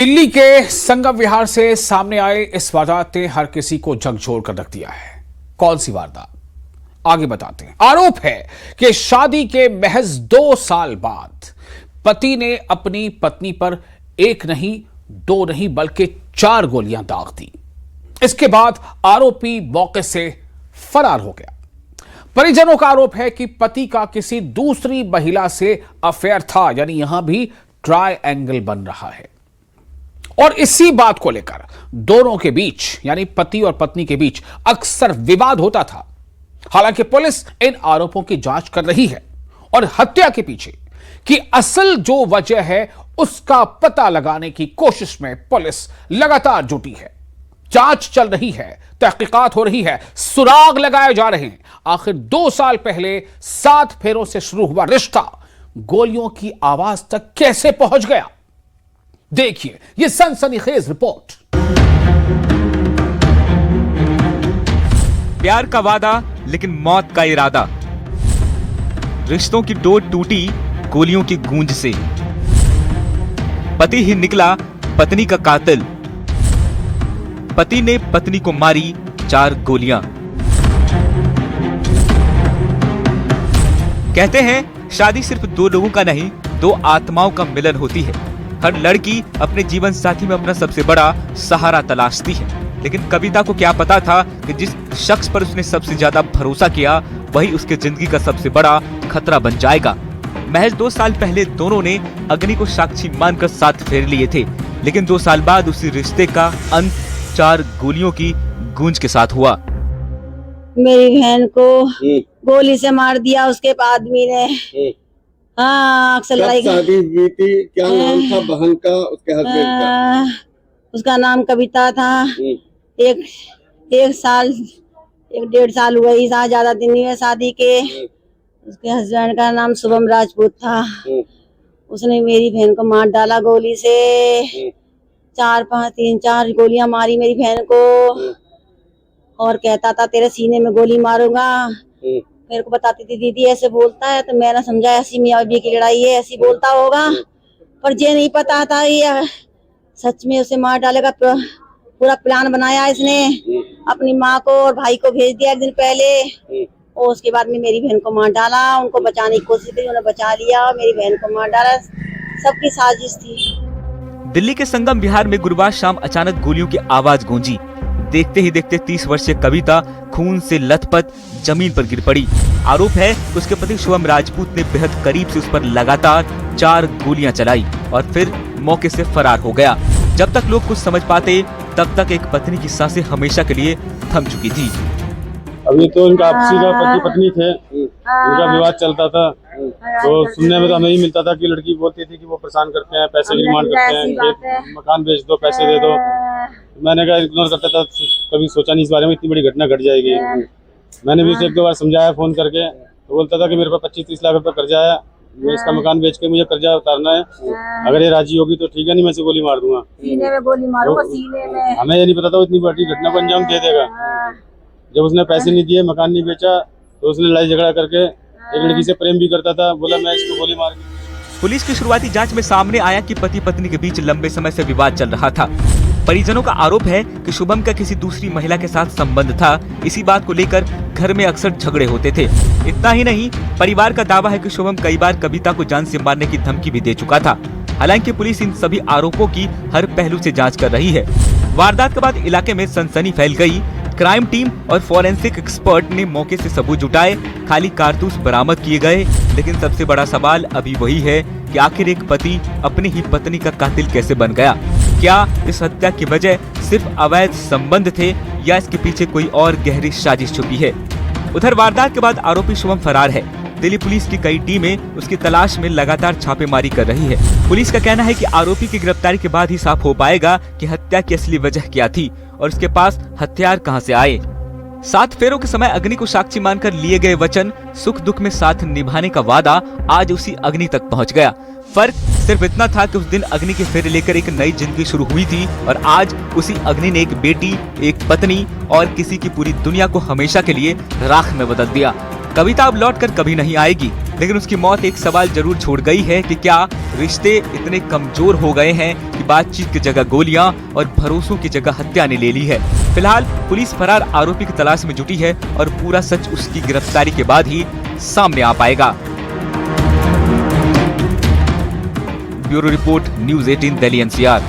दिल्ली के संगम विहार से सामने आए इस वारदात ने हर किसी को झकझोर कर रख दिया है। कौन सी वारदात, आगे बताते हैं। आरोप है कि शादी के महज 2 साल बाद पति ने अपनी पत्नी पर एक नहीं, 2 नहीं बल्कि 4 गोलियां दाग दी। इसके बाद आरोपी मौके से फरार हो गया। परिजनों का आरोप है कि पति का किसी दूसरी महिला से अफेयर था, यानी यहां भी ट्रायंगल बन रहा है। और इसी बात को लेकर दोनों के बीच, यानी पति और पत्नी के बीच अक्सर विवाद होता था। हालांकि पुलिस इन आरोपों की जांच कर रही है और हत्या के पीछे की असल जो वजह है उसका पता लगाने की कोशिश में पुलिस लगातार जुटी है। जांच चल रही है, तहकीकात हो रही है, सुराग लगाए जा रहे हैं। आखिर 2 साल पहले 7 फेरों से शुरू हुआ रिश्ता गोलियों की आवाज तक कैसे पहुंच गया, देखिए ये सनसनीखेज रिपोर्ट। प्यार का वादा लेकिन मौत का इरादा, रिश्तों की डोर टूटी गोलियों की गूंज से। पति ही निकला पत्नी का कातिल, पति ने पत्नी को मारी 4 गोलियां। कहते हैं शादी सिर्फ 2 लोगों का नहीं, 2 आत्माओं का मिलन होती है। हर लड़की अपने जीवन साथी में अपना सबसे बड़ा सहारा तलाशती है, लेकिन कविता को क्या पता था कि जिस शख्स पर उसने सबसे ज्यादा भरोसा किया वही उसके जिंदगी का सबसे बड़ा खतरा बन जाएगा। महज 2 साल पहले दोनों ने अग्नि को साक्षी मानकर 7 फेर लिए थे, लेकिन 2 साल बाद उसी रिश्ते का अंत 4 गोलियों की गूंज के साथ हुआ। मेरी बहन को गोली से मार दिया उसके आदमी ने। हाँ, अक्सर लड़ाई। शादी हुई थी, क्या नाम था बहन का, उसके हस्बैंड का? उसका नाम कविता था। एक साल 1.5 साल हुआ, ज्यादा दिन नहीं हुए शादी के। उसके हस्बैंड का नाम शुभम राजपूत था। उसने मेरी बहन को मार डाला गोली से। 3-4 गोलियां मारी मेरी बहन को और कहता था तेरे सीने में गोली मारूंगा। मेरे को बताती थी दीदी ऐसे बोलता है, तो मैंने समझा ऐसी मियां बीवी की लड़ाई है, ऐसी बोलता होगा, पर ये नहीं पता था ये सच में उसे मार डालेगा। पूरा प्लान बनाया इसने, अपनी माँ को और भाई को भेज दिया 1 दिन पहले, और उसके बाद में मेरी बहन को मार डाला। उनको बचाने की कोशिश की, उन्हें बचा लिया और मेरी बहन को मार डाला। सबकी साजिश थी। दिल्ली के संगम विहार में गुरुवार शाम अचानक गोलियों की आवाज गूंजी। देखते ही देखते 30 वर्षीय कविता खून से लथपथ जमीन पर गिर पड़ी। आरोप है कि उसके पति शुभम राजपूत ने बेहद करीब से उस पर लगातार 4 गोलियां चलाई और फिर मौके से फरार हो गया। जब तक लोग कुछ समझ पाते तब तक एक पत्नी की सांसें हमेशा के लिए थम चुकी थी। अभी तो इनका आपसी का पति पत्नी थे, उनका विवाद चलता था। तो सुनने में तो हमें ही मिलता था कि लड़की बोलती थी कि वो परेशान करते हैं, पैसे की डिमांड करते हैं, मकान बेच दो, पैसे दे दो। मैंने कहा इग्नोर करता था, कभी सोचा नहीं इस बारे में इतनी बड़ी घटना घट जाएगी। मैंने भी उसे 1-2 बार समझाया फोन करके, तो बोलता था कि मेरे पास 25-30 लाख रुपए कर्जा है, मैं इसका मकान बेच के मुझे कर्जा उतारना है, अगर ये राजी होगी तो ठीक है, नहीं मैं इसे गोली मार दूंगा। सीने में गोली मारूंगा, सीने में। हमें ये नहीं पता था इतनी बड़ी घटना को अंजाम दे देगा। जब उसने पैसे नहीं दिए, मकान नहीं बेचा, तो उसने लड़ाई झगड़ा करके एक लड़की से प्रेम भी करता था, बोला मैं इसको गोली मार दूंगा। पुलिस की शुरुआती जांच में सामने आया कि पति पत्नी के बीच लंबे समय से विवाद चल रहा था। परिजनों का आरोप है कि शुभम का किसी दूसरी महिला के साथ संबंध था। इसी बात को लेकर घर में अक्सर झगड़े होते थे। इतना ही नहीं, परिवार का दावा है कि शुभम कई बार कविता को जान से मारने की धमकी भी दे चुका था। हालांकि पुलिस इन सभी आरोपों की हर पहलू से जांच कर रही है। वारदात के बाद इलाके में सनसनी फैल गई। क्राइम टीम और फॉरेंसिक एक्सपर्ट ने मौके से सबूत जुटाए, खाली कारतूस बरामद किए गए। लेकिन सबसे बड़ा सवाल अभी वही है कि आखिर एक पति अपनी ही पत्नी का कातिल कैसे बन गया? क्या इस हत्या की वजह सिर्फ अवैध संबंध थे या इसके पीछे कोई और गहरी साजिश छुपी है? उधर वारदात के बाद आरोपी शुभम फरार है। दिल्ली पुलिस की कई टीमें उसकी तलाश में लगातार छापेमारी कर रही है। पुलिस का कहना है कि आरोपी की गिरफ्तारी के बाद ही साफ हो पाएगा कि हत्या की असली वजह क्या थी और उसके पास हथियार कहां से आए। 7 फेरों के समय अग्नि को साक्षी मानकर लिए गए वचन, सुख दुख में साथ निभाने का वादा आज उसी अग्नि तक पहुंच गया। फर्क सिर्फ इतना था कि उस दिन अग्नि के फेरे लेकर एक नई जिंदगी शुरू हुई थी और आज उसी अग्नि ने एक बेटी, एक पत्नी और किसी की पूरी दुनिया को हमेशा के लिए राख में बदल दिया। कविता अब लौटकर कभी नहीं आएगी। लेकिन उसकी मौत एक सवाल जरूर छोड़ गई है कि क्या रिश्ते इतने कमजोर हो गए हैं कि बातचीत की जगह गोलियां और भरोसों की जगह हत्या ने ले ली है। फिलहाल पुलिस फरार आरोपी की तलाश में जुटी है और पूरा सच उसकी गिरफ्तारी के बाद ही सामने आ पाएगा। Bureau report, news 18 Delhi NCR।